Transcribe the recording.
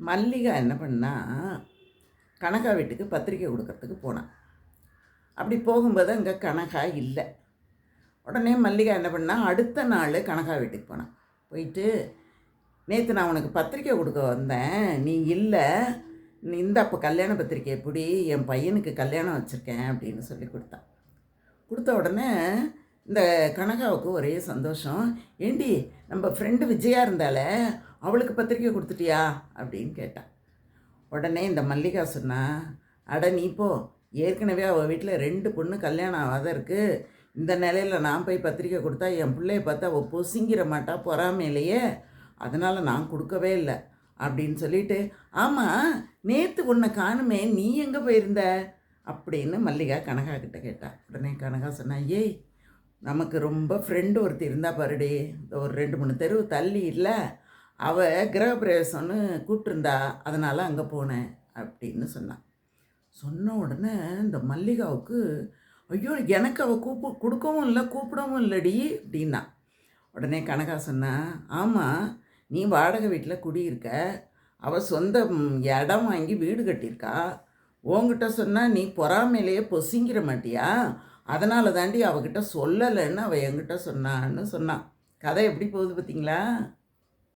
மல்லிகா என்ன பண்ணா, கனகா வீட்டுக்கு பத்திரிக்கை கொடுக்கறதுக்கு போனான். அப்படி போகும்போது அங்கே கனகா இல்லை. உடனே மல்லிகா என்ன பண்ணா, அடுத்த நாள் கனகா வீட்டுக்கு போனான். போயிட்டு, நேற்று நான் உனக்கு பத்திரிக்கை கொடுக்க வந்தேன், நீ இல்லை, நீ இந்த அப்போ கல்யாண பத்திரிக்கை எப்படி, என் பையனுக்கு கல்யாணம் வச்சுருக்கேன் அப்படின்னு சொல்லி கொடுத்தான். கொடுத்த உடனே இந்த கனகாவுக்கு ஒரே சந்தோஷம். ஏண்டி, நம்ம ஃப்ரெண்டு விஜயா இருந்தாலே, அவளுக்கு பத்திரிக்கை கொடுத்துட்டியா அப்படின்னு கேட்டான். உடனே இந்த மல்லிகா சொன்னா, அட நீ போ, ஏற்கனவே அவள் வீட்டில் 2 பொண்ணு கல்யாணம் ஆகாத இருக்குது, இந்த நிலையில் நான் போய் பத்திரிக்கை கொடுத்தா என் பிள்ளைய பார்த்து அவள் பொசுங்கிற மாட்டா பொறாமையிலையே, அதனால் நான் கொடுக்கவே இல்லை அப்படின்னு சொல்லிட்டு, ஆமாம் நேற்று உன்னை காணுமே, நீ எங்கே போயிருந்த அப்படின்னு மல்லிகா கனகா கிட்ட கேட்டா. உடனே கனகா சொன்னா, ஏய் நமக்கு ரொம்ப ஃப்ரெண்டு ஒருத்தி இருந்தா பாருடி, ஒரு 2-3 தெருவு தள்ளி இல்லை, அவள் கிரகப்பிரவேசம்னு கூப்பிட்டுருந்தா, அதனால் அங்கே போனேன் அப்படின்னு சொன்னான். சொன்ன உடனே இந்த மல்லிகாவுக்கு, ஐயோ எனக்கு அவள் கொடுக்கவும் இல்லை கூப்பிடவும் இல்லடி அப்படின்னா. உடனே கனகா சொன்னா, ஆமாம் நீ வாடகை வீட்டில் குடியிருக்க, அவள் சொந்த இடம் வாங்கி வீடு கட்டியிருக்கா, உங்ககிட்ட சொன்னால் நீ பொறாமையிலேயே பொசிங்கிற மாட்டியா, அதனால தாண்டி அவகிட்ட சொல்லலைன்னு அவள் என்கிட்ட சொன்னான்னு சொன்னான். கதை எப்படி போகுது பார்த்தீங்களா?